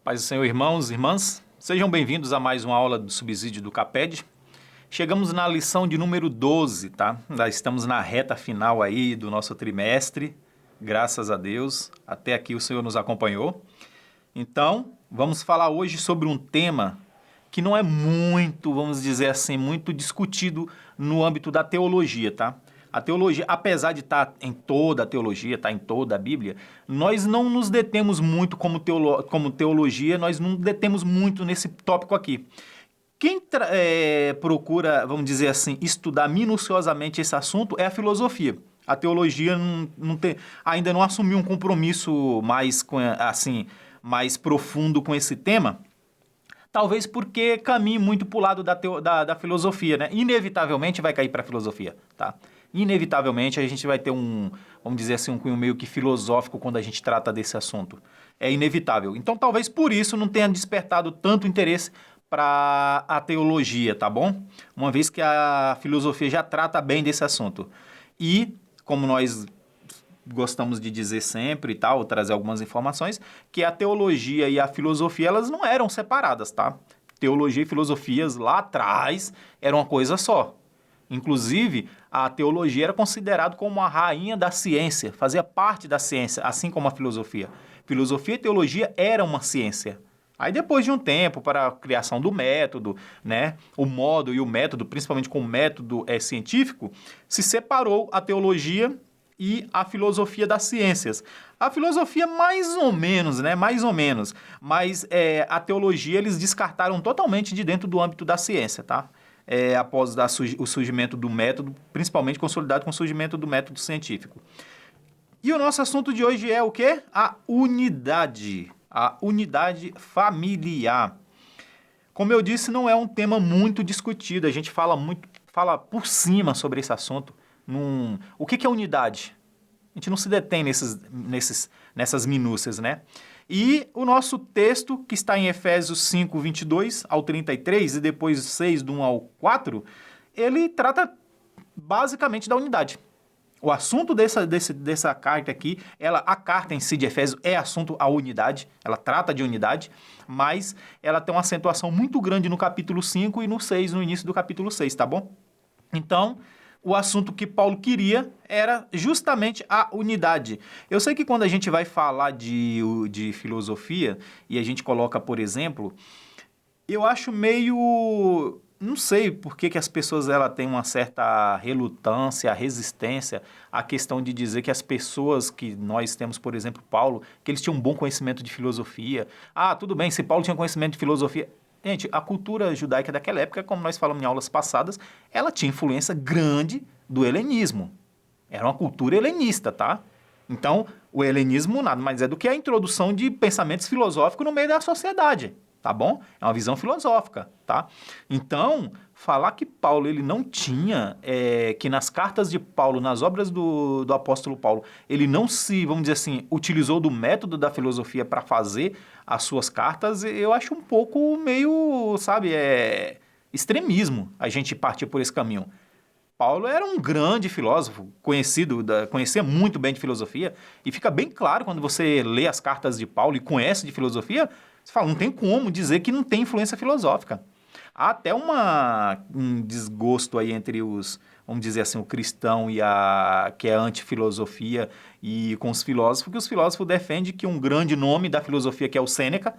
Paz do Senhor, irmãos e irmãs, sejam bem-vindos a mais uma aula do subsídio do Caped. Chegamos na lição de número 12, tá? Já estamos na reta final aí do nosso trimestre, graças a Deus, até aqui o Senhor nos acompanhou. Então, vamos falar hoje sobre um tema que não é muito, vamos dizer assim, muito discutido no âmbito da teologia, tá? A teologia, apesar de estar em toda a teologia, estar em toda a Bíblia, nós não nos detemos muito como teologia, nós não detemos muito nesse tópico aqui. Quem procura, vamos dizer assim, estudar minuciosamente esse assunto é a filosofia. A teologia ainda não assumiu um compromisso mais profundo com esse tema, talvez porque caminhe muito para o lado da filosofia, né? Inevitavelmente vai cair para a filosofia, tá? Inevitavelmente a gente vai ter vamos dizer assim, um cunho meio que filosófico quando a gente trata desse assunto. É inevitável. Então talvez por isso não tenha despertado tanto interesse para a teologia, tá bom? Uma vez que a filosofia já trata bem desse assunto. E, como nós gostamos de dizer sempre e tal, trazer algumas informações, que a teologia e a filosofia, elas não eram separadas, tá? Teologia e filosofias lá atrás eram uma coisa só. Inclusive, a teologia era considerada como a rainha da ciência, fazia parte da ciência, assim como a filosofia. Filosofia e teologia eram uma ciência. Aí depois de um tempo, para a criação do método, né, o modo e o método, principalmente com o método científico, se separou a teologia e a filosofia das ciências. A filosofia mais ou menos, né, mais ou menos, mas a teologia eles descartaram totalmente de dentro do âmbito da ciência, tá? Após o surgimento do método, principalmente consolidado com o surgimento do método científico. E o nosso assunto de hoje é o quê? A unidade familiar. Como eu disse, não é um tema muito discutido, a gente fala por cima sobre esse assunto. O que é unidade? A gente não se detém nessas minúcias, né? E o nosso texto, que está em Efésios 5, 22 ao 33, e depois 6, do 1 ao 4, ele trata basicamente da unidade. O assunto dessa carta aqui, a carta em si de Efésios é assunto à unidade, ela trata de unidade, mas ela tem uma acentuação muito grande no capítulo 5 e no 6, no início do capítulo 6, tá bom? Então, o assunto que Paulo queria era justamente a unidade. Eu sei que quando a gente vai falar de filosofia e a gente coloca, por exemplo, eu acho meio... Não sei por que as pessoas têm uma certa relutância, resistência à questão de dizer que as pessoas que nós temos, por exemplo, Paulo, que eles tinham um bom conhecimento de filosofia. Ah, tudo bem, se Paulo tinha conhecimento de filosofia... Gente, a cultura judaica daquela época, como nós falamos em aulas passadas, ela tinha influência grande do helenismo. Era uma cultura helenista, tá? Então, o helenismo nada mais é do que a introdução de pensamentos filosóficos no meio da sociedade, tá bom? É uma visão filosófica, tá? Então, falar que Paulo ele não tinha, que nas cartas de Paulo, nas obras do apóstolo Paulo, ele não vamos dizer assim, utilizou do método da filosofia para fazer as suas cartas, eu acho um pouco meio, sabe, extremismo a gente partir por esse caminho. Paulo era um grande filósofo, conhecia muito bem de filosofia, e fica bem claro quando você lê as cartas de Paulo e conhece de filosofia, você fala, não tem como dizer que não tem influência filosófica. Há até um desgosto aí entre vamos dizer assim, o cristão que é anti-filosofia e com os filósofos, que os filósofos defendem que um grande nome da filosofia, que é o Sêneca,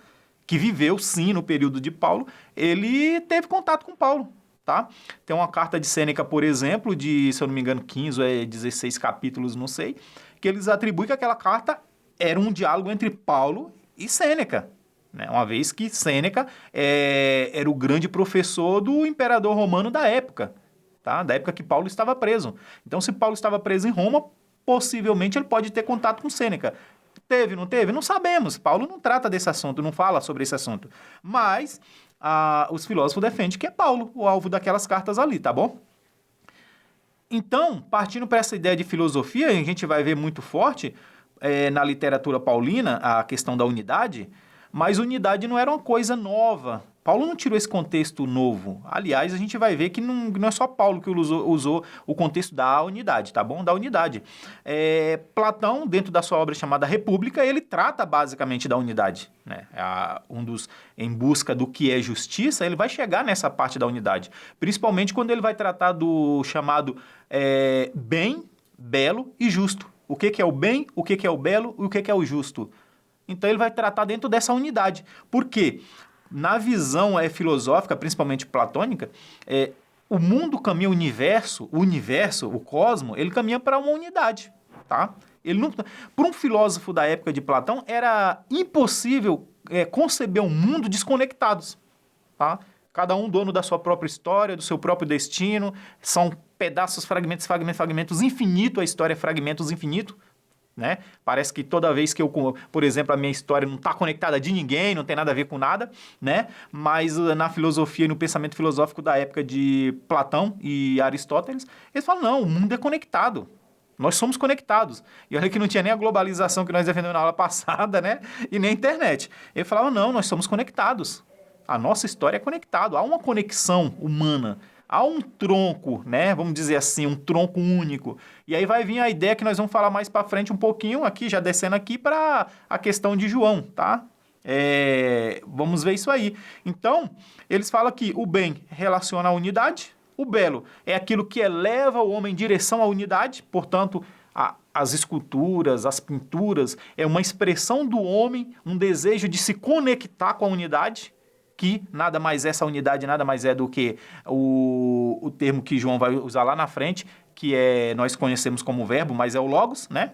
que viveu sim no período de Paulo, ele teve contato com Paulo, tá? Tem uma carta de Sêneca, por exemplo, de, se eu não me engano, 15 ou 16 capítulos, não sei, que eles atribuem que aquela carta era um diálogo entre Paulo e Sêneca. Uma vez que Sêneca era o grande professor do imperador romano da época, tá? Da época que Paulo estava preso. Então, se Paulo estava preso em Roma, possivelmente ele pode ter contato com Sêneca. Teve, não teve? Não sabemos. Paulo não trata desse assunto, não fala sobre esse assunto. Mas os filósofos defendem que é Paulo o alvo daquelas cartas ali, tá bom? Então, partindo para essa ideia de filosofia, a gente vai ver muito forte na literatura paulina a questão da unidade. Mas unidade não era uma coisa nova Paulo não tirou esse contexto novo. Aliás, a gente vai ver que não é só Paulo que usou o contexto da unidade, tá bom? Da unidade. Platão, dentro da sua obra chamada República, ele trata basicamente da unidade, né? Em busca do que é justiça, ele vai chegar nessa parte da unidade. Principalmente quando ele vai tratar do chamado bem, belo e justo. O que é o bem, o que é o belo e o que é o justo. Então ele vai tratar dentro dessa unidade. Por quê? Na visão filosófica, principalmente platônica, o mundo caminha, o cosmo, ele caminha para uma unidade, tá? Para um filósofo da época de Platão, era impossível conceber um mundo desconectados, tá? Cada um dono da sua própria história, do seu próprio destino, são pedaços, fragmentos, infinito, a história é fragmentos infinito, né? Parece que toda vez que por exemplo, a minha história não está conectada de ninguém, não tem nada a ver com nada, né? Mas na filosofia e no pensamento filosófico da época de Platão e Aristóteles, eles falam, não, o mundo é conectado. Nós somos conectados. E olha que não tinha nem a globalização que nós defendemos na aula passada, né? E nem a internet. Ele falava, não, nós somos conectados. A nossa história é conectada. Há uma conexão humana. Há um tronco, né? Vamos dizer assim, um tronco único. E aí vai vir a ideia que nós vamos falar mais para frente um pouquinho, aqui, já descendo aqui para a questão de João, tá? Vamos ver isso aí. Então, eles falam que o bem relaciona à unidade, o belo é aquilo que eleva o homem em direção à unidade, portanto, as esculturas, as pinturas, é uma expressão do homem, um desejo de se conectar com a unidade, que nada mais essa unidade nada mais é do que o termo que João vai usar lá na frente, que nós conhecemos como verbo, mas é o logos, né?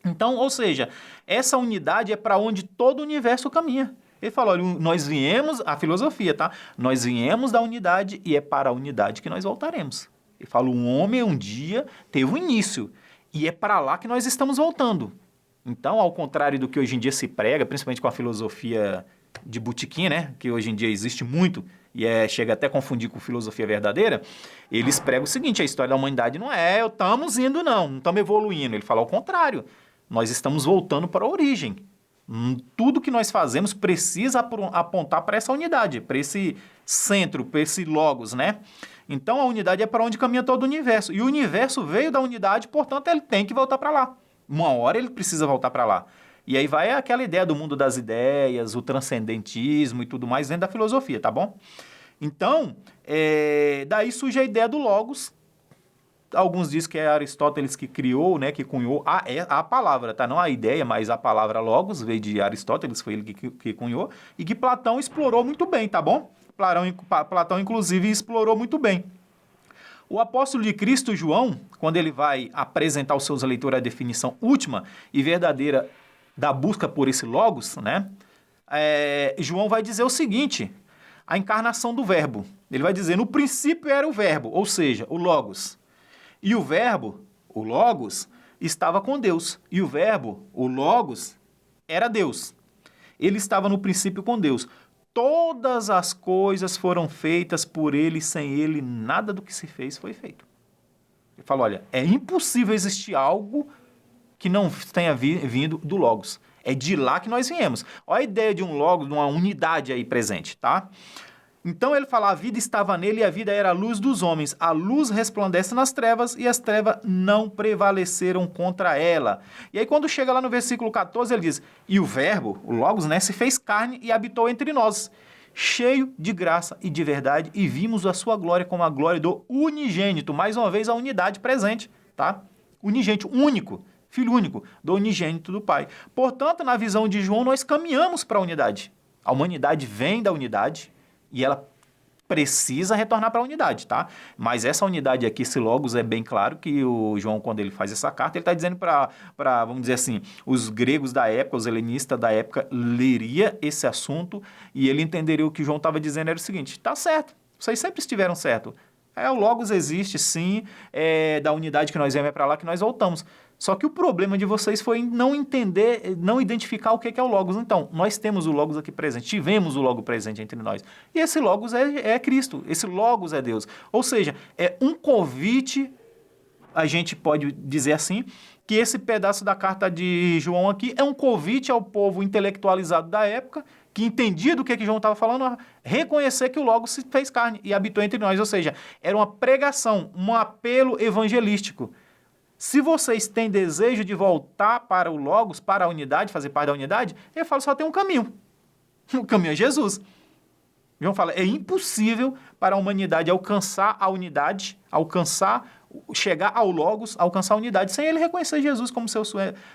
Então, ou seja, essa unidade é para onde todo o universo caminha. Ele falou, olha, nós viemos, a filosofia, tá? Nós viemos da unidade e é para a unidade que nós voltaremos. Ele fala, um homem um dia teve um início e é para lá que nós estamos voltando. Então, ao contrário do que hoje em dia se prega, principalmente com a filosofia de botequim, né, que hoje em dia existe muito e chega até a confundir com filosofia verdadeira, eles pregam o seguinte, a história da humanidade não estamos indo não estamos evoluindo. Ele fala ao contrário, nós estamos voltando para a origem. Tudo que nós fazemos precisa apontar para essa unidade, para esse centro, para esse logos, né? Então a unidade é para onde caminha todo o universo. E o universo veio da unidade, portanto ele tem que voltar para lá. Uma hora ele precisa voltar para lá. E aí vai aquela ideia do mundo das ideias, o transcendentismo e tudo mais dentro da filosofia, tá bom? Então, daí surge a ideia do logos. Alguns dizem que é Aristóteles que criou, né, que cunhou a palavra, tá? Não a ideia, mas a palavra logos veio de Aristóteles, foi ele que cunhou, e que Platão explorou muito bem, tá bom? Platão, inclusive, explorou muito bem. O apóstolo de Cristo, João, quando ele vai apresentar aos seus leitores a definição última e verdadeira da busca por esse logos, né? João vai dizer o seguinte, a encarnação do verbo. Ele vai dizer, no princípio era o verbo, ou seja, o logos. E o verbo, o logos, estava com Deus. E o verbo, o logos, era Deus. Ele estava no princípio com Deus. Todas as coisas foram feitas por ele, sem ele nada do que se fez foi feito. Ele fala, olha, é impossível existir algo que não tenha vindo do logos. É de lá que nós viemos. Olha a ideia de um logos, de uma unidade aí presente, tá? Então ele fala, a vida estava nele e a vida era a luz dos homens. A luz resplandece nas trevas e as trevas não prevaleceram contra ela. E aí quando chega lá no versículo 14, ele diz, e o verbo, o logos, né, se fez carne e habitou entre nós, cheio de graça e de verdade, e vimos a sua glória como a glória do unigênito. Mais uma vez a unidade presente, tá? Unigênito, único. Filho único, do unigênito do Pai. Portanto, na visão de João, nós caminhamos para a unidade. A humanidade vem da unidade e ela precisa retornar para a unidade, tá? Mas essa unidade aqui, esse logos, é bem claro que o João, quando ele faz essa carta, ele está dizendo para, vamos dizer assim, os gregos da época, os helenistas da época, leria esse assunto e ele entenderia o que o João estava dizendo era o seguinte, tá certo, vocês sempre estiveram certo. O logos existe, sim, da unidade que nós viemos para lá que nós voltamos. Só que o problema de vocês foi não entender, não identificar o que é o logos. Então, nós temos o logos aqui presente, tivemos o logos presente entre nós. E esse logos é Cristo, esse logos é Deus. Ou seja, é um convite, a gente pode dizer assim, que esse pedaço da carta de João aqui é um convite ao povo intelectualizado da época, que entendia do que João estava falando, a reconhecer que o Logos se fez carne e habitou entre nós. Ou seja, era uma pregação, um apelo evangelístico. Se vocês têm desejo de voltar para o Logos, para a unidade, fazer parte da unidade, ele fala, só tem um caminho. O caminho é Jesus. João fala, é impossível para a humanidade alcançar a unidade, chegar ao Logos, alcançar a unidade, sem ele reconhecer Jesus como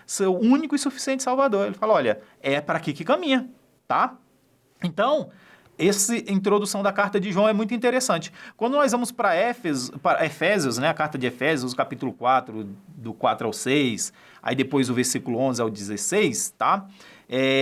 seu único e suficiente Salvador. Ele fala, olha, é para aqui que caminha, tá? Então, essa introdução da carta de João é muito interessante. Quando nós vamos para Efésios, né, a carta de Efésios, capítulo 4, do 4 ao 6, aí depois o versículo 11 ao 16, tá?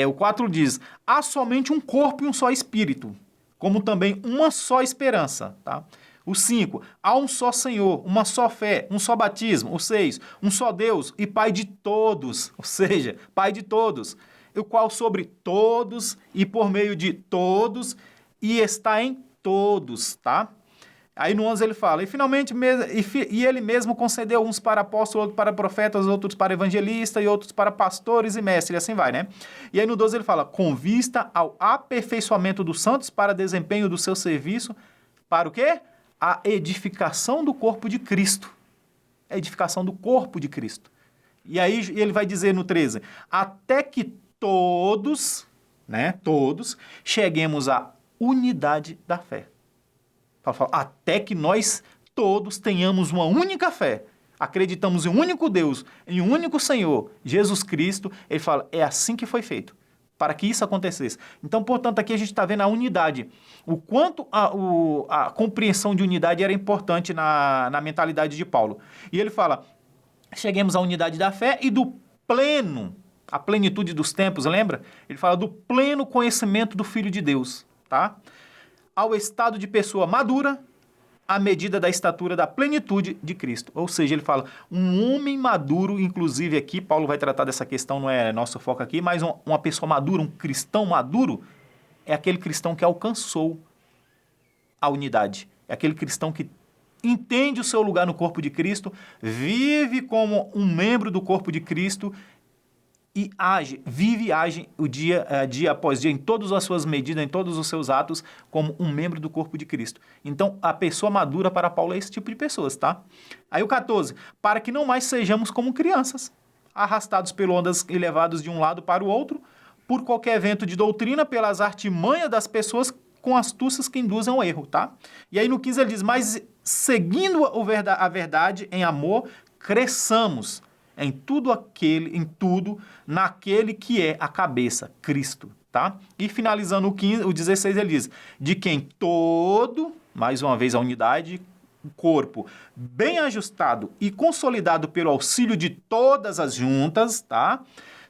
O 4 diz, há somente um corpo e um só espírito, como também uma só esperança, tá? O 5, há um só Senhor, uma só fé, um só batismo. O 6, um só Deus e Pai de todos, ou seja, Pai de todos, o qual sobre todos e por meio de todos e está em todos, tá? Aí no 11 ele fala, e finalmente, ele mesmo concedeu uns para apóstolos, outros para profetas, outros para evangelistas e outros para pastores e mestres, e assim vai, né? E aí no 12 ele fala, com vista ao aperfeiçoamento dos santos para desempenho do seu serviço, para o quê? A edificação do corpo de Cristo. A edificação do corpo de Cristo. E aí ele vai dizer no 13, até que todos, né, todos, cheguemos à unidade da fé. Até que nós todos tenhamos uma única fé, acreditamos em um único Deus, em um único Senhor, Jesus Cristo, ele fala, é assim que foi feito, para que isso acontecesse. Então, portanto, aqui a gente está vendo a unidade, o quanto a compreensão de unidade era importante na mentalidade de Paulo. E ele fala, cheguemos à unidade da fé e do pleno, a plenitude dos tempos, lembra? Ele fala do pleno conhecimento do Filho de Deus, tá? Ao estado de pessoa madura, à medida da estatura da plenitude de Cristo. Ou seja, ele fala, um homem maduro, inclusive aqui, Paulo vai tratar dessa questão, não é nosso foco aqui, mas uma pessoa madura, um cristão maduro, é aquele cristão que alcançou a unidade. É aquele cristão que entende o seu lugar no corpo de Cristo, vive como um membro do corpo de Cristo e vive e age dia após dia, em todas as suas medidas, em todos os seus atos, como um membro do corpo de Cristo. Então, a pessoa madura para Paulo é esse tipo de pessoas, tá? Aí o 14, para que não mais sejamos como crianças, arrastados por ondas e levados de um lado para o outro, por qualquer vento de doutrina, pelas artimanhas das pessoas com astúcias que induzem ao erro, tá? E aí no 15 ele diz, mas seguindo a verdade em amor, cresçamos em tudo naquele que é a cabeça, Cristo, tá? E finalizando o 16 ele diz, de quem todo, mais uma vez a unidade, o corpo bem ajustado e consolidado pelo auxílio de todas as juntas, tá?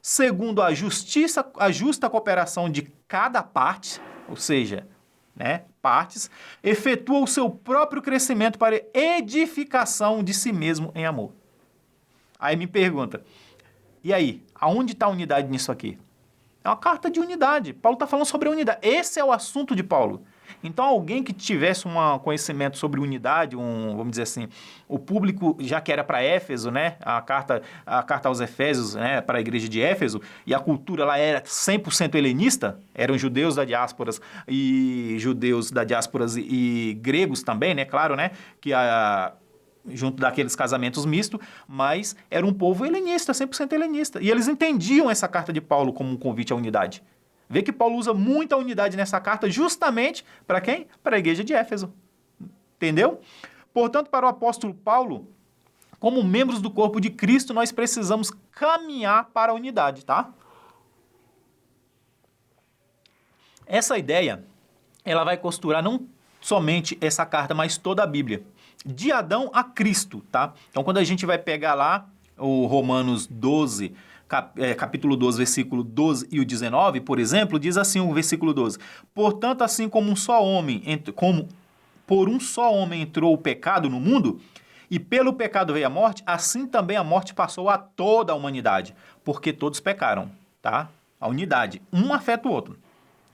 Segundo a justa cooperação de cada parte, ou seja, né, partes, efetua o seu próprio crescimento para edificação de si mesmo em amor. Aí me pergunta, e aí, aonde está a unidade nisso aqui? É uma carta de unidade. Paulo está falando sobre a unidade. Esse é o assunto de Paulo. Então, alguém que tivesse um conhecimento sobre unidade, vamos dizer assim, o público, já que era para Éfeso, né, a carta aos Efésios, né, para a igreja de Éfeso, e a cultura lá era 100% helenista, eram judeus da diáspora e gregos também, né, claro, né, junto daqueles casamentos mistos, mas era um povo helenista, 100% helenista. E eles entendiam essa carta de Paulo como um convite à unidade. Vê que Paulo usa muita unidade nessa carta justamente para quem? Para a igreja de Éfeso. Entendeu? Portanto, para o apóstolo Paulo, como membros do corpo de Cristo, nós precisamos caminhar para a unidade, tá? Essa ideia, ela vai costurar não somente essa carta, mas toda a Bíblia. De Adão a Cristo, tá? Então, quando a gente vai pegar lá o Romanos 12, capítulo 12, versículo 12 e o 19, por exemplo, diz assim o versículo 12. Portanto, assim como por um só homem entrou o pecado no mundo, e pelo pecado veio a morte, assim também a morte passou a toda a humanidade, porque todos pecaram, tá? A unidade, um afeta o outro.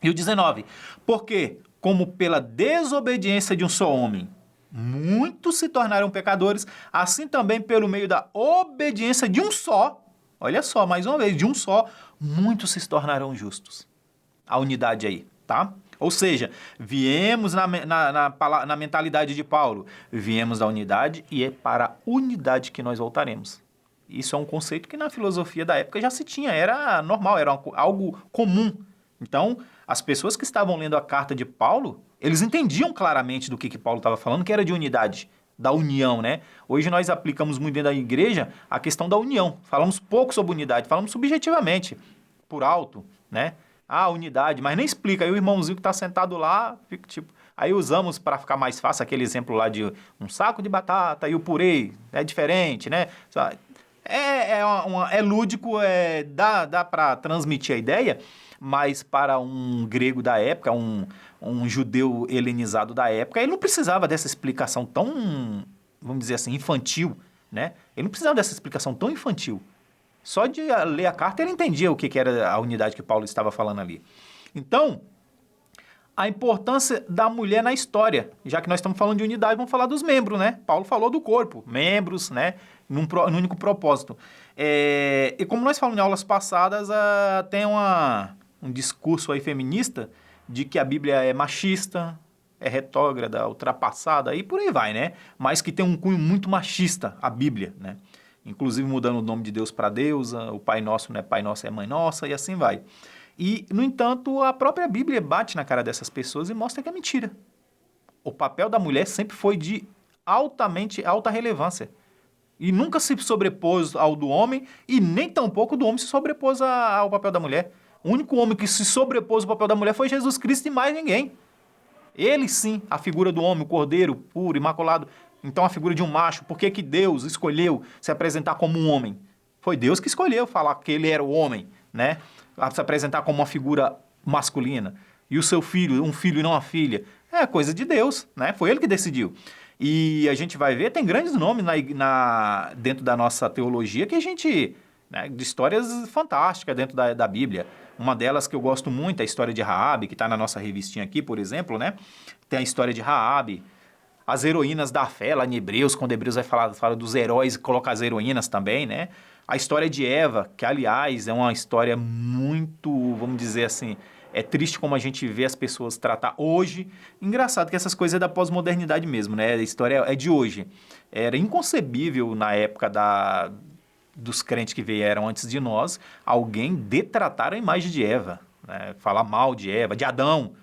E o 19, porque como pela desobediência de um só homem, muitos se tornarão pecadores, assim também pelo meio da obediência de um só, olha só, mais uma vez, de um só, muitos se tornarão justos. A unidade aí, tá? Ou seja, viemos na mentalidade de Paulo, viemos da unidade e é para a unidade que nós voltaremos. Isso é um conceito que na filosofia da época já se tinha, era normal, era algo comum. Então, as pessoas que estavam lendo a carta de Paulo, eles entendiam claramente do que Paulo estava falando, que era de unidade, da união, né? Hoje nós aplicamos muito dentro da igreja a questão da união. Falamos pouco sobre unidade, falamos subjetivamente, por alto, né? Ah, unidade, mas nem explica. Aí o irmãozinho que está sentado lá, fica tipo... Aí usamos para ficar mais fácil aquele exemplo lá de um saco de batata e o purê, é diferente, né? É lúdico, dá para transmitir a ideia, mas para um grego da época, um judeu helenizado da época, ele não precisava dessa explicação tão, vamos dizer assim, infantil, né? Ele não precisava dessa explicação tão infantil. Só de ler a carta ele entendia o que era a unidade que Paulo estava falando ali. Então, a importância da mulher na história. Já que nós estamos falando de unidade, vamos falar dos membros, né? Paulo falou do corpo, membros, né? Num único propósito. E como nós falamos em aulas passadas, tem um discurso aí feminista de que a Bíblia é machista, é retrógrada, ultrapassada, e por aí vai, né? Mas que tem um cunho muito machista, a Bíblia, né? Inclusive mudando o nome de Deus para deusa, o Pai Nosso não é Pai Nosso, é Mãe Nossa, e assim vai. E, no entanto, a própria Bíblia bate na cara dessas pessoas e mostra que é mentira. O papel da mulher sempre foi de alta relevância. E nunca se sobrepôs ao do homem, e nem tampouco do homem se sobrepôs ao papel da mulher. O único homem que se sobrepôs ao papel da mulher foi Jesus Cristo e mais ninguém. Ele sim, a figura do homem, o cordeiro puro, imaculado. Então a figura de um macho, por que Deus escolheu se apresentar como um homem? Foi Deus que escolheu falar que ele era o homem, né? Se apresentar como uma figura masculina. E o seu filho, um filho e não uma filha. É coisa de Deus, né? Foi ele que decidiu. E a gente vai ver, tem grandes nomes dentro da nossa teologia que a gente... Né, de histórias fantásticas dentro da Bíblia. Uma delas que eu gosto muito é a história de Raabe, que está na nossa revistinha aqui, por exemplo, né? Tem a história de Raabe. As heroínas da fé, lá em Hebreus, quando Hebreus vai falar dos heróis, coloca as heroínas também, né? A história de Eva, que, aliás, é uma história muito, vamos dizer assim, é triste como a gente vê as pessoas tratar hoje. Engraçado que essas coisas é da pós-modernidade mesmo, né? A história é de hoje. Era inconcebível na época dos crentes que vieram antes de nós, alguém detratar a imagem de Eva, né? Falar mal de Eva, de Adão,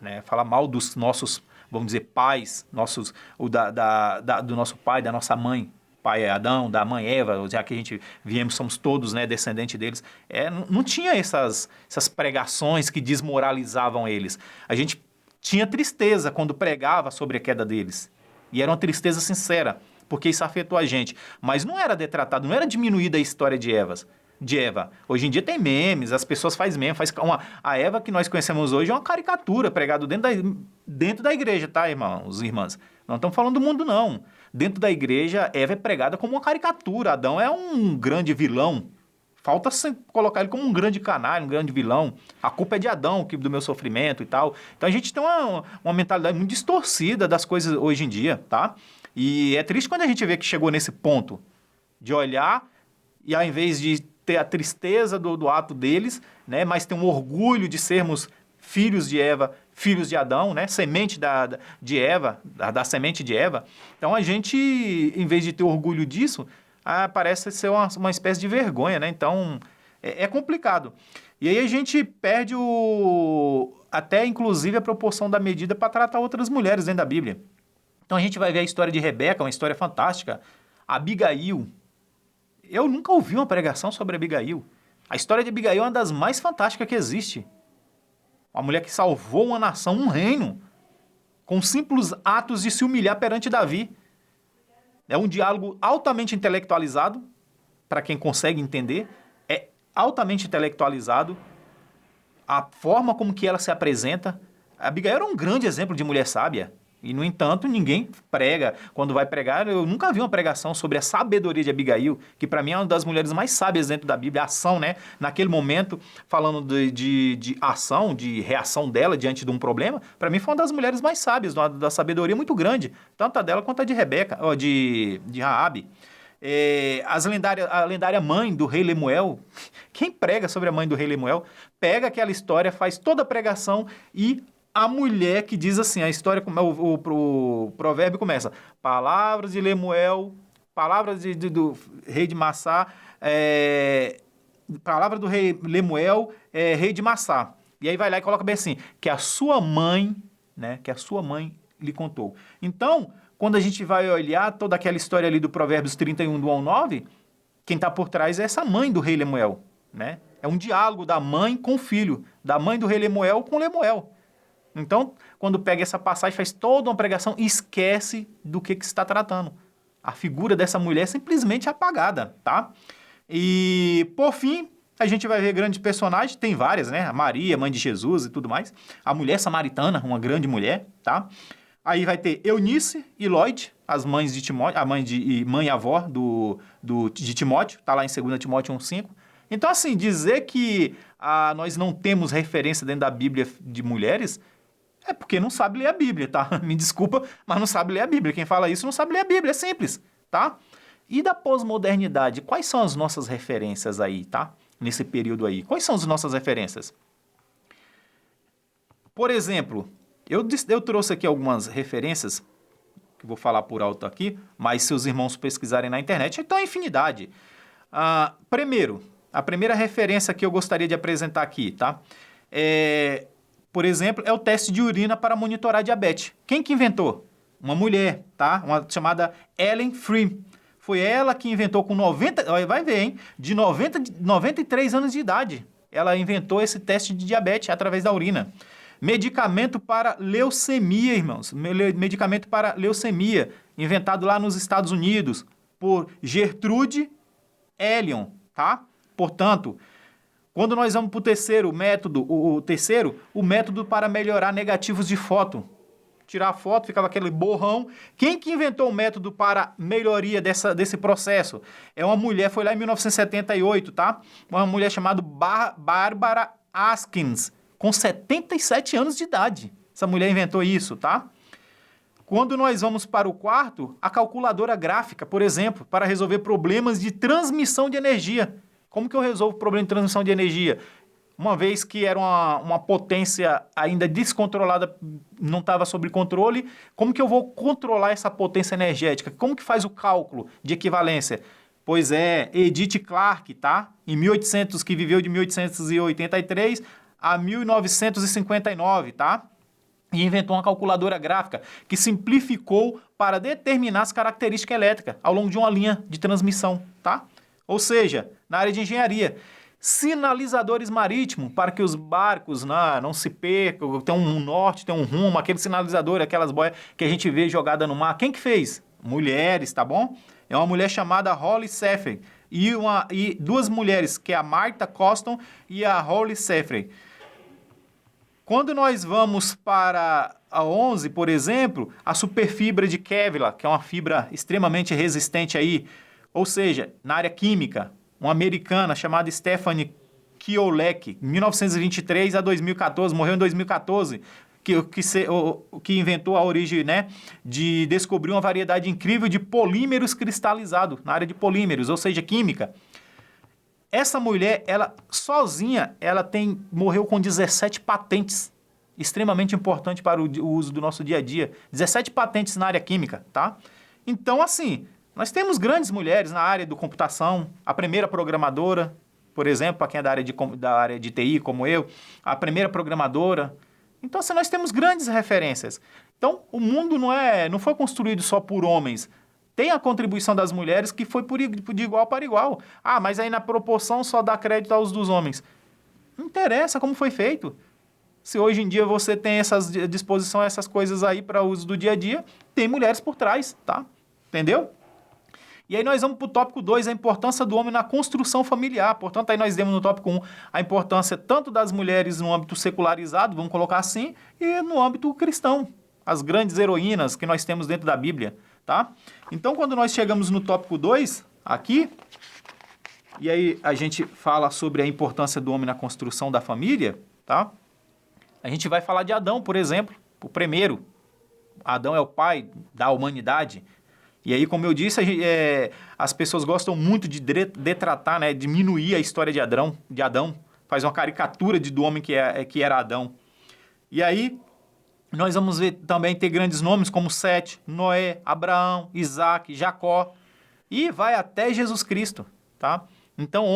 né? Falar mal dos nossos, vamos dizer, pais, do nosso pai, da nossa mãe. Pai é Adão, da mãe Eva, já que a gente viemos, somos todos, né, descendentes deles. Não tinha essas pregações que desmoralizavam eles. A gente tinha tristeza quando pregava sobre a queda deles. E era uma tristeza sincera, porque isso afetou a gente. Mas não era detratado, não era diminuída a história de Eva. Hoje em dia tem memes, as pessoas fazem memes. A Eva que nós conhecemos hoje é uma caricatura pregada dentro da igreja, tá, irmãos, irmãs? Não estamos falando do mundo, não. Dentro da igreja, Eva é pregada como uma caricatura. Adão é um grande vilão. Falta colocar ele como um grande canalha, um grande vilão. A culpa é de Adão, do meu sofrimento e tal. Então a gente tem uma mentalidade muito distorcida das coisas hoje em dia, tá? E é triste quando a gente vê que chegou nesse ponto de olhar e ao invés de ter a tristeza do ato deles, né, mas ter um orgulho de sermos filhos de Eva, filhos de Adão, né, semente de Eva, da semente de Eva. Então a gente, em vez de ter orgulho disso, parece ser uma espécie de vergonha, né? Então é complicado. E aí a gente perde até inclusive a proporção da medida para tratar outras mulheres dentro da Bíblia. Então a gente vai ver a história de Rebeca, uma história fantástica. Abigail. Eu nunca ouvi uma pregação sobre Abigail. A história de Abigail é uma das mais fantásticas que existe. Uma mulher que salvou uma nação, um reino, com simples atos de se humilhar perante Davi. É um diálogo altamente intelectualizado, para quem consegue entender. É altamente intelectualizado. A forma como que ela se apresenta. A Abigail era um grande exemplo de mulher sábia. E, no entanto, ninguém prega. Quando vai pregar, eu nunca vi uma pregação sobre a sabedoria de Abigail, que para mim é uma das mulheres mais sábias dentro da Bíblia, a ação, né? Naquele momento, falando de ação, de reação dela diante de um problema, para mim foi uma das mulheres mais sábias, da sabedoria muito grande, tanto a dela quanto a de Rebeca, ou de Raabe. A lendária mãe do rei Lemuel, quem prega sobre a mãe do rei Lemuel, pega aquela história, faz toda a pregação e a mulher que diz assim, a história, o provérbio começa, palavras de Lemuel, palavras do rei de Massá, palavra do rei Lemuel, rei de Massá. E aí vai lá e coloca bem assim, que a sua mãe, né, que a sua mãe lhe contou. Então, quando a gente vai olhar toda aquela história ali do Provérbios 31, do 1 ao 9, quem está por trás é essa mãe do rei Lemuel, né? É um diálogo da mãe com o filho, da mãe do rei Lemuel com Lemuel. Então, quando pega essa passagem, faz toda uma pregação e esquece do que se está tratando. A figura dessa mulher é simplesmente apagada, tá? E, por fim, a gente vai ver grandes personagens, tem várias, né? A Maria, mãe de Jesus e tudo mais. A mulher samaritana, uma grande mulher, tá? Aí vai ter Eunice e Lloyd, as mães de Timóteo, a mãe e avó de Timóteo, tá lá em 2 Timóteo 1,5. Então, assim, dizer que nós não temos referência dentro da Bíblia de mulheres é porque não sabe ler a Bíblia, tá? Me desculpa, mas não sabe ler a Bíblia. Quem fala isso não sabe ler a Bíblia, é simples, tá? E da pós-modernidade, quais são as nossas referências aí, tá? Nesse período aí. Quais são as nossas referências? Por exemplo, eu trouxe aqui algumas referências, que vou falar por alto aqui, mas se os irmãos pesquisarem na internet, então é infinidade. Primeiro, a primeira referência que eu gostaria de apresentar aqui, tá? Por exemplo, é o teste de urina para monitorar diabetes. Quem que inventou? Uma mulher, tá? Uma chamada Ellen Free. Foi ela que inventou com 90... Vai ver, hein? De 93 anos de idade. Ela inventou esse teste de diabetes através da urina. Medicamento para leucemia, irmãos. Medicamento para leucemia, inventado lá nos Estados Unidos por Gertrude Elion, tá? Portanto, quando nós vamos para o terceiro método, o método para melhorar negativos de foto. Tirar a foto, ficava aquele borrão. Quem que inventou o método para melhoria desse processo? É uma mulher, foi lá em 1978, tá? Uma mulher chamada Barbara Askins, com 77 anos de idade. Essa mulher inventou isso, tá? Quando nós vamos para o quarto, a calculadora gráfica, por exemplo, para resolver problemas de transmissão de energia. Como que eu resolvo o problema de transmissão de energia? Uma vez que era uma potência ainda descontrolada, não estava sob controle, como que eu vou controlar essa potência energética? Como que faz o cálculo de equivalência? Pois é, Edith Clark, tá? Que viveu de 1883 a 1959, tá? E inventou uma calculadora gráfica que simplificou para determinar as características elétricas ao longo de uma linha de transmissão, tá? Ou seja, na área de engenharia, sinalizadores marítimos para que os barcos não se percam, tem um norte, tem um rumo, aquele sinalizador, aquelas boias que a gente vê jogada no mar. Quem que fez? Mulheres, tá bom? É uma mulher chamada Holly Seffray e duas mulheres, que é a Martha Coston e a Holly Seffray. Quando nós vamos para a 11, por exemplo, a superfibra de Kevlar, que é uma fibra extremamente resistente aí, ou seja, na área química, uma americana chamada Stephanie Kiolek, 1923 a 2014, morreu em 2014, que inventou a origem, né, de descobrir uma variedade incrível de polímeros cristalizados, na área de polímeros, ou seja, química. Essa mulher, ela sozinha, morreu com 17 patentes, extremamente importante para o uso do nosso dia a dia. 17 patentes na área química, tá? Então, assim, nós temos grandes mulheres na área da computação, a primeira programadora, por exemplo, para quem é da área de TI, como eu, a primeira programadora. Então, assim, nós temos grandes referências. Então, o mundo não foi construído só por homens. Tem a contribuição das mulheres que foi de igual para igual. Mas aí na proporção só dá crédito aos dos homens. Não interessa como foi feito. Se hoje em dia você tem disposição a essas coisas aí para uso do dia a dia, tem mulheres por trás, tá? Entendeu? E aí nós vamos para o tópico 2, a importância do homem na construção familiar. Portanto, aí nós demos no tópico 1 a importância tanto das mulheres no âmbito secularizado, vamos colocar assim, e no âmbito cristão. as grandes heroínas que nós temos dentro da Bíblia, tá? Então, quando nós chegamos no tópico 2, aqui, e aí a gente fala sobre a importância do homem na construção da família, tá? A gente vai falar de Adão, por exemplo, o primeiro. Adão é o pai da humanidade. E aí, como eu disse, as pessoas gostam muito de detratar, né, diminuir a história de Adão. Faz uma caricatura do homem que era Adão. E aí, nós vamos ver também ter grandes nomes como Sete, Noé, Abraão, Isaac, Jacó. E vai até Jesus Cristo, tá? Então,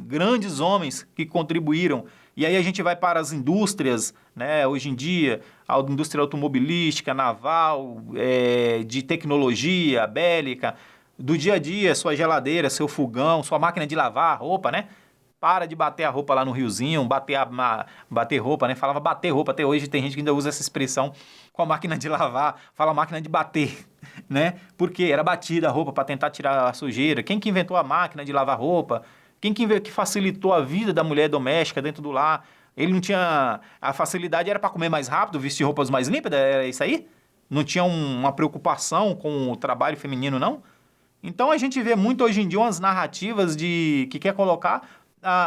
grandes homens que contribuíram. E aí a gente vai para as indústrias, né? Hoje em dia, a indústria automobilística, naval, de tecnologia, bélica, do dia a dia, sua geladeira, seu fogão, sua máquina de lavar roupa, né? Para de bater a roupa lá no riozinho, bater roupa, né? Falava bater roupa, até hoje tem gente que ainda usa essa expressão com a máquina de lavar, fala máquina de bater, né? Porque era batida a roupa para tentar tirar a sujeira. Quem que inventou a máquina de lavar roupa? Quem que facilitou a vida da mulher doméstica dentro do lar? Ele não tinha... A facilidade era para comer mais rápido, vestir roupas mais límpidas, era isso aí? Não tinha uma preocupação com o trabalho feminino, não? Então a gente vê muito hoje em dia umas narrativas que quer colocar...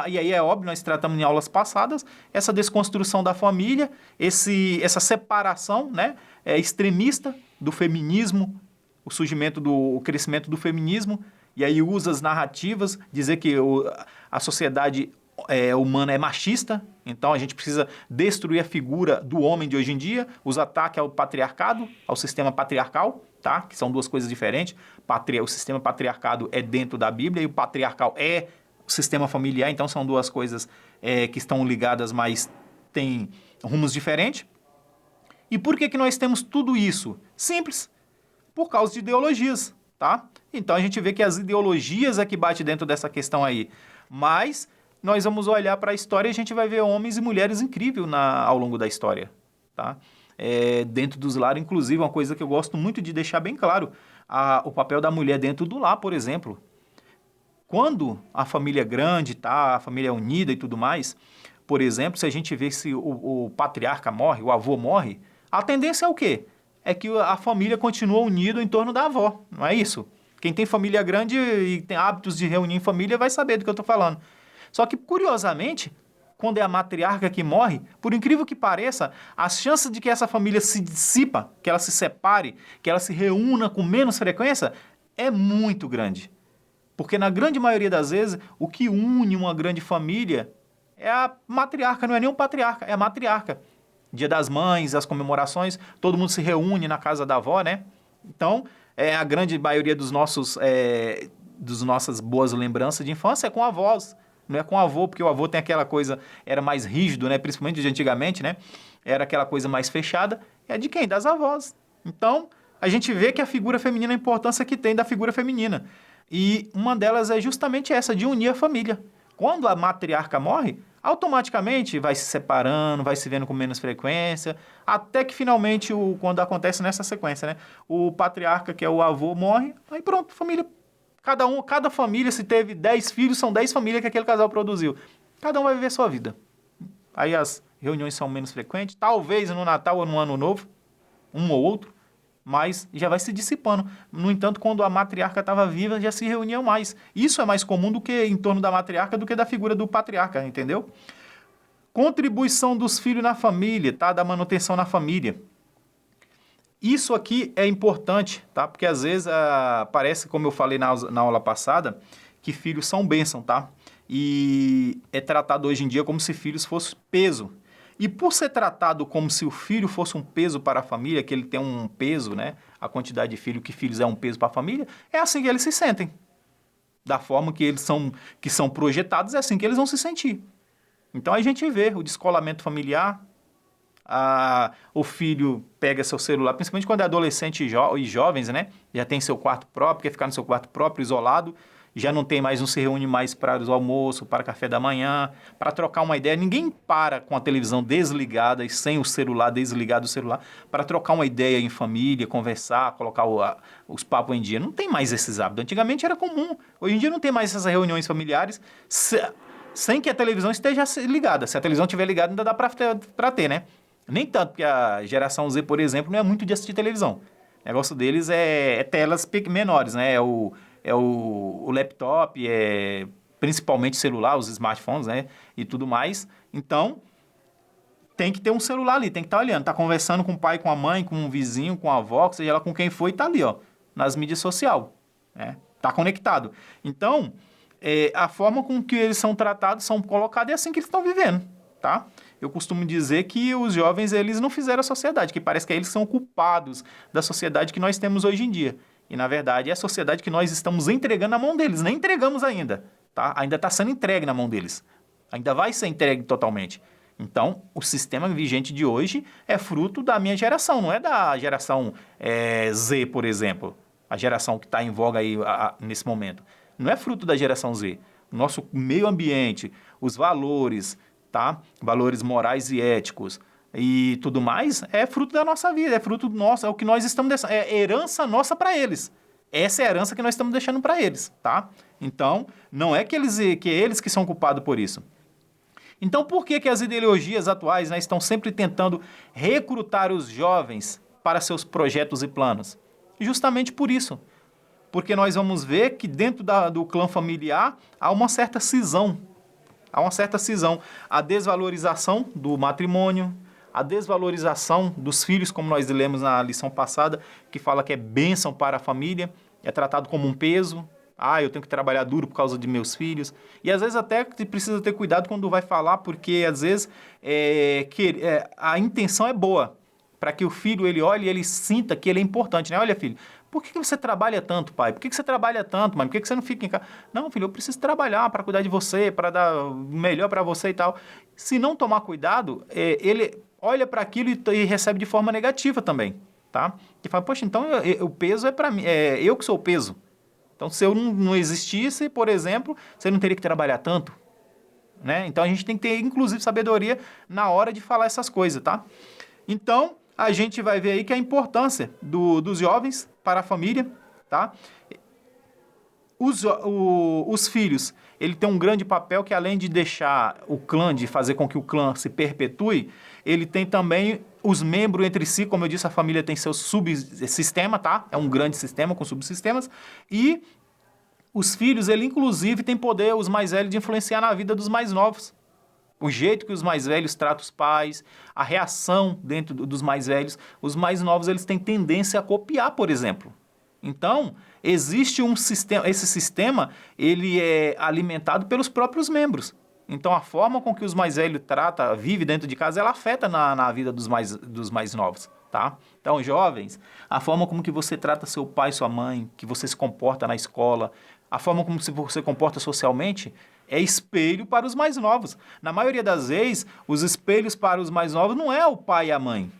e aí é óbvio, nós tratamos em aulas passadas, essa desconstrução da família, essa separação, né, extremista do feminismo, o crescimento do feminismo, e aí usa as narrativas, dizer que a sociedade humana é machista, então a gente precisa destruir a figura do homem de hoje em dia, os ataques ao patriarcado, ao sistema patriarcal, tá? Que são duas coisas diferentes. O sistema patriarcado é dentro da Bíblia e o patriarcal é o sistema familiar, então são duas coisas que estão ligadas, mas têm rumos diferentes. E por que nós temos tudo isso? Simples, por causa de ideologias, tá? Então a gente vê que as ideologias é que bate dentro dessa questão aí. Mas nós vamos olhar para a história e a gente vai ver homens e mulheres incríveis ao longo da história, tá? Dentro dos lares, inclusive, uma coisa que eu gosto muito de deixar bem claro, o papel da mulher dentro do lar, por exemplo. Quando a família é grande, tá? A família é unida e tudo mais, por exemplo, se a gente vê se o patriarca morre, o avô morre, a tendência é o quê? É que a família continua unida em torno da avó, não é isso? Quem tem família grande e tem hábitos de reunir em família vai saber do que eu estou falando. Só que, curiosamente, quando é a matriarca que morre, por incrível que pareça, as chances de que essa família se dissipa, que ela se separe, que ela se reúna com menos frequência, é muito grande. Porque na grande maioria das vezes, o que une uma grande família é a matriarca, não é nem o patriarca, é a matriarca. Dia das Mães, as comemorações, todo mundo se reúne na casa da avó, né? Então, a grande maioria dos nossas boas lembranças de infância é com avós, não é com avô, porque o avô tem aquela coisa, era mais rígido, né? Principalmente de antigamente, né? Era aquela coisa mais fechada. É de quem? Das avós. Então, a gente vê que a figura feminina, a importância que tem da figura feminina. E uma delas é justamente essa, de unir a família. Quando a matriarca morre, automaticamente vai se separando, vai se vendo com menos frequência, até que finalmente, quando acontece nessa sequência, né? O patriarca, que é o avô, morre, aí pronto, família. Cada família, se teve 10 filhos, são 10 famílias que aquele casal produziu. Cada um vai viver sua vida. Aí as reuniões são menos frequentes, talvez no Natal ou no Ano Novo, um ou outro, mas já vai se dissipando. No entanto, quando a matriarca estava viva, já se reuniam mais. Isso é mais comum do que em torno da matriarca, do que da figura do patriarca, entendeu? Contribuição dos filhos na família, tá? Da manutenção na família. Isso aqui é importante, tá? Porque às vezes parece, como eu falei na aula passada, que filhos são bênção, tá? E é tratado hoje em dia como se filhos fossem peso. E por ser tratado como se o filho fosse um peso para a família, que ele tem um peso, né? A quantidade de filhos é um peso para a família, é assim que eles se sentem. Da forma que são projetados, é assim que eles vão se sentir. Então a gente vê o descolamento familiar, o filho pega seu celular, principalmente quando é adolescente e jovens, né? Já tem seu quarto próprio, quer ficar no seu quarto próprio, isolado, já não se reúne mais para o almoço, para café da manhã, para trocar uma ideia. Ninguém para com a televisão desligada e sem o celular, desligado o celular, para trocar uma ideia em família, conversar, colocar os papos em dia. Não tem mais esses hábitos. Antigamente era comum. Hoje em dia não tem mais essas reuniões familiares sem que a televisão esteja ligada. Se a televisão estiver ligada, ainda dá para ter, né? Nem tanto, porque a geração Z, por exemplo, não é muito de assistir televisão. O negócio deles é telas menores, né? O laptop, principalmente celular, os smartphones, né? E tudo mais. Então, tem que ter um celular ali, tem que estar olhando. Tá conversando com o pai, com a mãe, com um vizinho, com a avó, seja lá com quem for, e tá ali, ó, nas mídias sociais, né? Tá conectado. Então, a forma com que eles são tratados, são colocados, é assim que eles estão vivendo, tá? Eu costumo dizer que os jovens, eles não fizeram a sociedade, que parece que eles são culpados da sociedade que nós temos hoje em dia. E, na verdade, é a sociedade que nós estamos entregando na mão deles. Nem entregamos ainda, tá? Ainda está sendo entregue na mão deles. Ainda vai ser entregue totalmente. Então, o sistema vigente de hoje é fruto da minha geração, não é da geração Z, por exemplo. A geração que está em voga aí nesse momento. Não é fruto da geração Z. O nosso meio ambiente, os valores, tá? Valores morais e éticos e tudo mais, é fruto da nossa vida, é fruto nosso, é o que nós estamos deixando, é herança nossa para eles. Essa é a herança que nós estamos deixando para eles, tá? Então, não é que eles que são culpados por isso. Então, por que as ideologias atuais, né, estão sempre tentando recrutar os jovens para seus projetos e planos? Justamente por isso. Porque nós vamos ver que dentro do clã familiar há uma certa cisão. Há uma certa cisão. A desvalorização do matrimônio, a desvalorização dos filhos, como nós lemos na lição passada, que fala que é bênção para a família, é tratado como um peso. Eu tenho que trabalhar duro por causa de meus filhos. E às vezes até precisa ter cuidado quando vai falar, porque às vezes a intenção é boa, para que o filho ele olhe e ele sinta que ele é importante, né? Olha, filho, por que você trabalha tanto, pai? Por que você trabalha tanto, mãe? Por que você não fica em casa? Não, filho, eu preciso trabalhar para cuidar de você, para dar o melhor para você e tal. Se não tomar cuidado, ele olha para aquilo e recebe de forma negativa também, tá? E fala, poxa, então o peso é para mim, eu que sou o peso. Então, se eu não existisse, por exemplo, você não teria que trabalhar tanto, né? Então, a gente tem que ter, inclusive, sabedoria na hora de falar essas coisas, tá? Então, a gente vai ver aí que a importância dos jovens para a família, tá? Os filhos, ele tem um grande papel que, além de deixar o clã, de fazer com que o clã se perpetue, ele tem também os membros entre si, como eu disse, a família tem seu subsistema, tá? É um grande sistema com subsistemas. E os filhos, ele inclusive tem poder, os mais velhos, de influenciar na vida dos mais novos. O jeito que os mais velhos tratam os pais, a reação dentro dos mais velhos. Os mais novos, eles têm tendência a copiar, por exemplo. Então, existe um sistema, esse sistema, ele é alimentado pelos próprios membros. Então, a forma com que os mais velhos vivem dentro de casa, ela afeta na vida dos mais novos, tá? Então, jovens, a forma como que você trata seu pai, sua mãe, que você se comporta na escola, a forma como você se comporta socialmente, é espelho para os mais novos. Na maioria das vezes, os espelhos para os mais novos não é o pai e a mãe.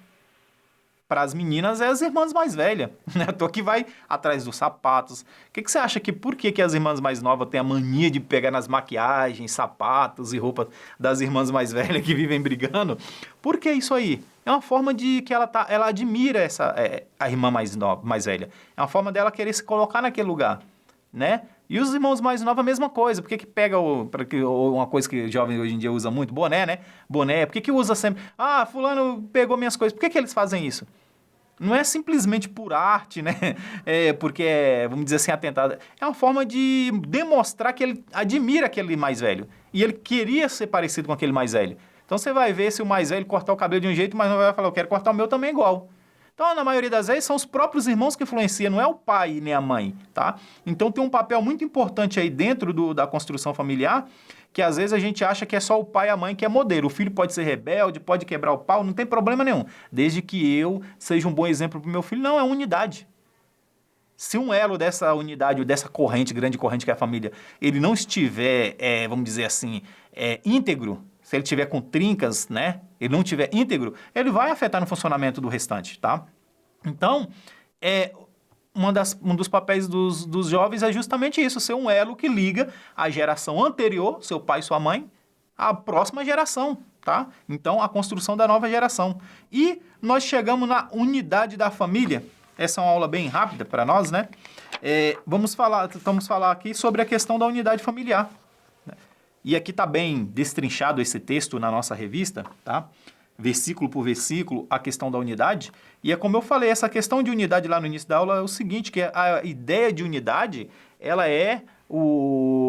Para as meninas, é as irmãs mais velhas. Né? Tô que vai atrás dos sapatos. O que você acha por que as irmãs mais novas têm a mania de pegar nas maquiagens, sapatos e roupas das irmãs mais velhas que vivem brigando? Por que isso aí? É uma forma de que ela admira a irmã mais velha. É uma forma dela querer se colocar naquele lugar, né? E os irmãos mais novos, a mesma coisa. Por que pega uma coisa que o jovem hoje em dia usa muito? Boné, né? Boné. Por que usa sempre? Fulano pegou minhas coisas. Por que eles fazem isso? Não é simplesmente por arte, né? Porque vamos dizer assim, atentado. É uma forma de demonstrar que ele admira aquele mais velho. E ele queria ser parecido com aquele mais velho. Então você vai ver se o mais velho cortar o cabelo de um jeito, mas não vai falar, eu quero cortar o meu também igual. Então, na maioria das vezes, são os próprios irmãos que influenciam, não é o pai nem a mãe, tá? Então, tem um papel muito importante aí dentro da construção familiar, que às vezes a gente acha que é só o pai e a mãe que é modelo. O filho pode ser rebelde, pode quebrar o pau, não tem problema nenhum. Desde que eu seja um bom exemplo para o meu filho. Não, é unidade. Se um elo dessa unidade, dessa corrente, grande corrente que é a família, ele não estiver, vamos dizer assim, íntegro, se ele tiver com trincas, né? Ele não tiver íntegro, ele vai afetar no funcionamento do restante, tá? Então, um dos papéis dos jovens é justamente isso, ser um elo que liga a geração anterior, seu pai e sua mãe, à próxima geração, tá? Então, a construção da nova geração. E nós chegamos na unidade da família. Essa é uma aula bem rápida para nós, né? Vamos falar aqui sobre a questão da unidade familiar. E aqui está bem destrinchado esse texto na nossa revista, tá? versículo por versículo, a questão da unidade. E é como eu falei, essa questão de unidade lá no início da aula é o seguinte, que a ideia de unidade, ela é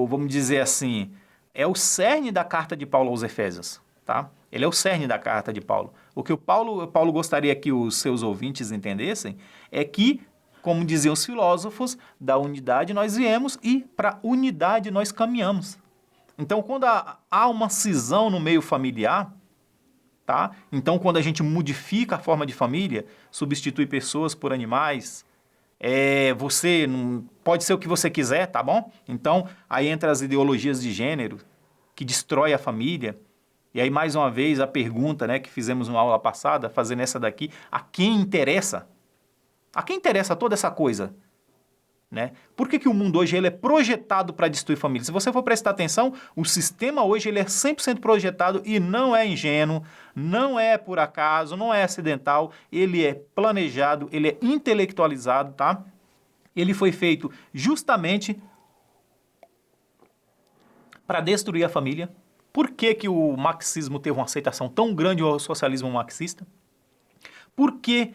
vamos dizer assim, é o cerne da carta de Paulo aos Efésios, tá? Ele é o cerne da carta de Paulo. O que o Paulo gostaria que os seus ouvintes entendessem é que, como diziam os filósofos, da unidade nós viemos e para unidade nós caminhamos. Então, quando há uma cisão no meio familiar, tá? Então, quando a gente modifica a forma de família, substitui pessoas por animais, você não, pode ser o que você quiser, tá bom? Então, aí entra as ideologias de gênero, que destrói a família. E aí, mais uma vez, a pergunta, né, que fizemos na aula passada, fazendo essa daqui, a quem interessa? A quem interessa toda essa coisa? Né? Por que o mundo hoje ele é projetado para destruir família? Se você for prestar atenção, o sistema hoje ele é 100% projetado e não é ingênuo, não é por acaso, não é acidental, ele é planejado, ele é intelectualizado, tá? Ele foi feito justamente para destruir a família. Por que o marxismo teve uma aceitação tão grande, o socialismo marxista? Por que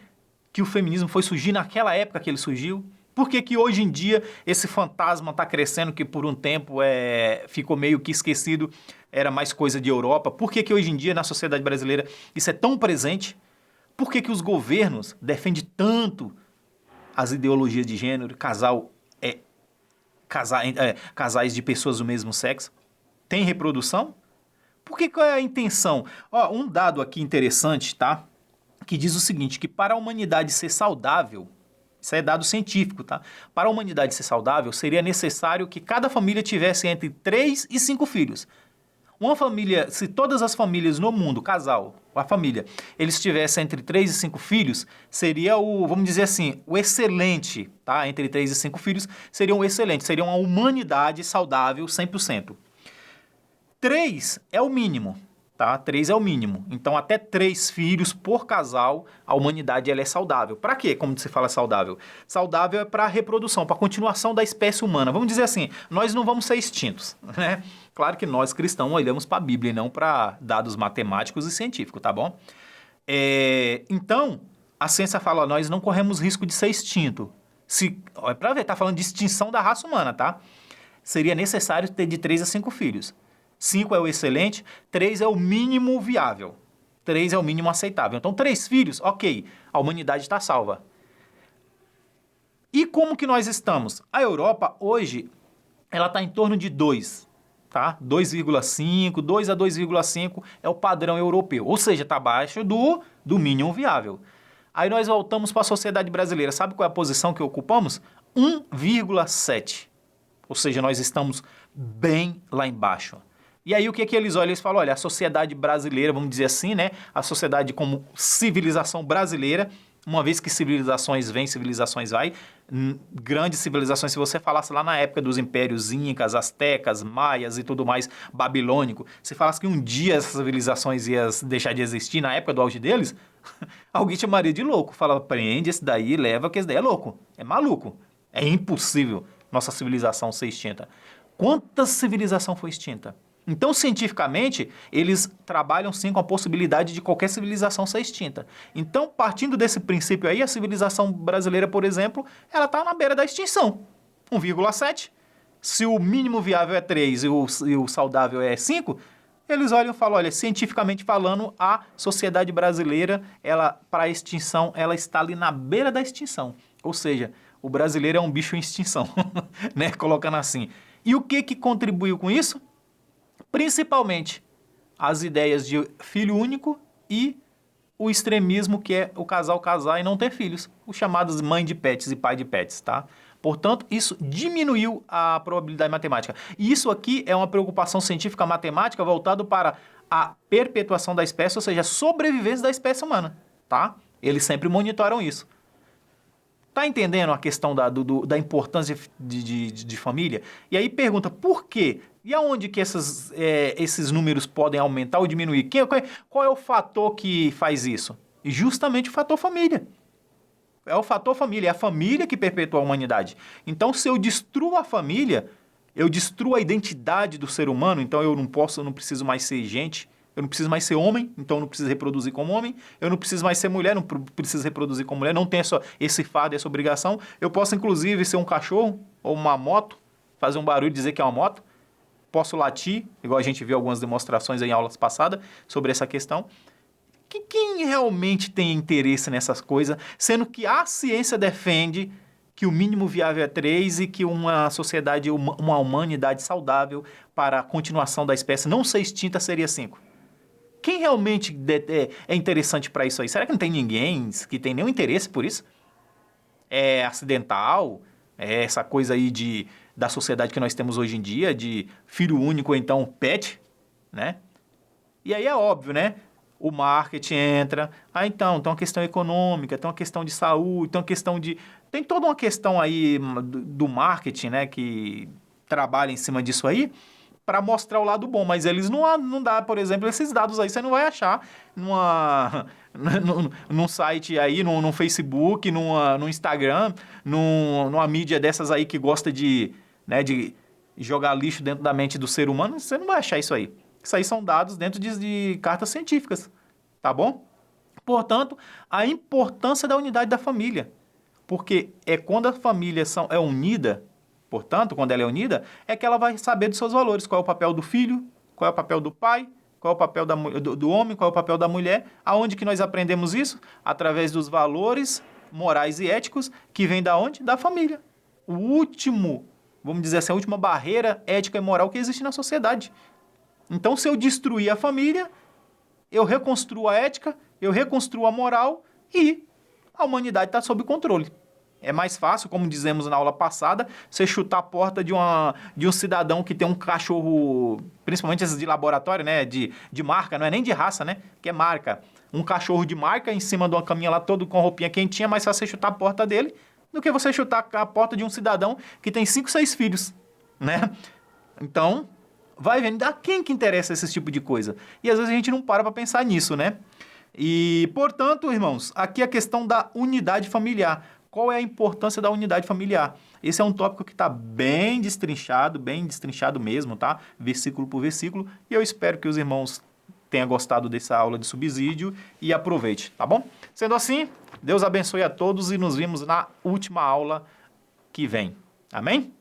o feminismo foi surgir naquela época que ele surgiu? Por que hoje em dia esse fantasma está crescendo, que por um tempo ficou meio que esquecido, era mais coisa de Europa? Por que hoje em dia na sociedade brasileira isso é tão presente? Por que os governos defendem tanto as ideologias de gênero, casais de pessoas do mesmo sexo? Tem reprodução? Qual é a intenção? Um dado aqui interessante, tá? Que diz o seguinte, que para a humanidade ser saudável, isso é dado científico, tá? Para a humanidade ser saudável, seria necessário que cada família tivesse entre 3 e 5 filhos. Uma família, se todas as famílias no mundo, a família, eles tivessem entre 3 e 5 filhos, seria vamos dizer assim, o excelente, tá? Entre 3 e 5 filhos, seria um excelente, seria uma humanidade saudável 100%. 3 é o mínimo. Tá? 3 é o mínimo. Então, até 3 filhos por casal, a humanidade ela é saudável. Para quê? Como se fala saudável? Saudável é para a reprodução, para a continuação da espécie humana. Vamos dizer assim, nós não vamos ser extintos, né? Claro que nós cristãos olhamos para a Bíblia e não para dados matemáticos e científicos, tá bom? Então, a ciência fala, nós não corremos risco de ser extinto. Para ver, tá falando de extinção da raça humana, tá? Seria necessário ter de 3 a 5 filhos. 5 é o excelente, 3 é o mínimo viável. 3 é o mínimo aceitável. Então, 3 filhos, ok, a humanidade está salva. E como que nós estamos? A Europa, hoje, ela está em torno de 2, tá? 2,5, 2 a 2,5 é o padrão europeu. Ou seja, está abaixo do mínimo viável. Aí nós voltamos para a sociedade brasileira. Sabe qual é a posição que ocupamos? 1,7. Ou seja, nós estamos bem lá embaixo. E aí o que eles olham? Eles falam, olha, a sociedade brasileira, vamos dizer assim, né? A sociedade como civilização brasileira, uma vez que civilizações vêm, civilizações vai, grandes civilizações, se você falasse lá na época dos impérios incas, astecas, maias e tudo mais, babilônico, se falasse que um dia essas civilizações iam deixar de existir na época do auge deles, alguém chamaria de louco. Falava, prende esse daí, leva que esse daí é louco, é maluco. É impossível nossa civilização ser extinta. Quanta civilização foi extinta? Então, cientificamente, eles trabalham sim com a possibilidade de qualquer civilização ser extinta. Então, partindo desse princípio aí, a civilização brasileira, por exemplo, ela está na beira da extinção. 1,7. Se o mínimo viável é 3 e o saudável é 5, eles olham e falam, olha, cientificamente falando, a sociedade brasileira, para a extinção, ela está ali na beira da extinção. Ou seja, o brasileiro é um bicho em extinção, né? Colocando assim. E o que contribuiu com isso? Principalmente as ideias de filho único e o extremismo que é o casal casar e não ter filhos, os chamados mãe de pets e pai de pets, tá? Portanto, isso diminuiu a probabilidade matemática. E isso aqui é uma preocupação científica matemática voltada para a perpetuação da espécie, ou seja, a sobrevivência da espécie humana, tá? Eles sempre monitoram isso. Tá entendendo a questão da importância de família? E aí pergunta, por quê? E aonde que esses números podem aumentar ou diminuir? Qual é o fator que faz isso? E justamente o fator família. É o fator família, é a família que perpetua a humanidade. Então, se eu destruo a família, eu destruo a identidade do ser humano, então eu não preciso mais ser gente, Eu não preciso mais ser homem, então eu não preciso reproduzir como homem. Eu não preciso mais ser mulher, não preciso reproduzir como mulher. Não tenho esse fardo, essa obrigação. Eu posso, inclusive, ser um cachorro ou uma moto, fazer um barulho e dizer que é uma moto. Posso latir, igual a gente viu algumas demonstrações em aulas passadas sobre essa questão. Quem realmente tem interesse nessas coisas, sendo que a ciência defende que o mínimo viável é 3 e que uma sociedade, uma humanidade saudável para a continuação da espécie não ser extinta seria 5? Quem realmente é interessante para isso aí? Será que não tem ninguém que tem nenhum interesse por isso? É acidental? É essa coisa aí da sociedade que nós temos hoje em dia, de filho único ou então pet, né? E aí é óbvio, né? O marketing entra. Então, tem uma questão econômica, tem uma questão de saúde, tem uma questão de... Tem toda uma questão aí do marketing, né? Que trabalha em cima disso aí para mostrar o lado bom. Mas eles não dá, por exemplo, esses dados aí você não vai achar num site aí, no Facebook, no Instagram, numa mídia dessas aí que gosta de jogar lixo dentro da mente do ser humano. Você não vai achar isso aí. Isso aí são dados dentro de cartas científicas, tá bom? Portanto, a importância da unidade da família. Porque é quando a família é unida, portanto, quando ela é unida, é que ela vai saber dos seus valores. Qual é o papel do filho, qual é o papel do pai, qual é o papel do homem, qual é o papel da mulher. Aonde que nós aprendemos isso? Através dos valores morais e éticos que vêm da onde? Da família. O último, vamos dizer assim, a última barreira ética e moral que existe na sociedade. Então, se eu destruir a família, eu reconstruo a ética, eu reconstruo a moral e a humanidade está sob controle. É mais fácil, como dizemos na aula passada, você chutar a porta de um cidadão que tem um cachorro, principalmente esses de laboratório, né? De marca, não é nem de raça, né? Que é marca. Um cachorro de marca em cima de uma caminha lá, todo com roupinha quentinha, mais fácil você chutar a porta dele do que você chutar a porta de um cidadão que tem 5, 6 filhos, né? Então... vai vendo a quem que interessa esse tipo de coisa. E às vezes a gente não para pensar nisso, né? E, portanto, irmãos, aqui a questão da unidade familiar. Qual é a importância da unidade familiar? Esse é um tópico que está bem destrinchado mesmo, tá? Versículo por versículo. E eu espero que os irmãos tenham gostado dessa aula de subsídio e aproveite, tá bom? Sendo assim, Deus abençoe a todos e nos vemos na última aula que vem. Amém?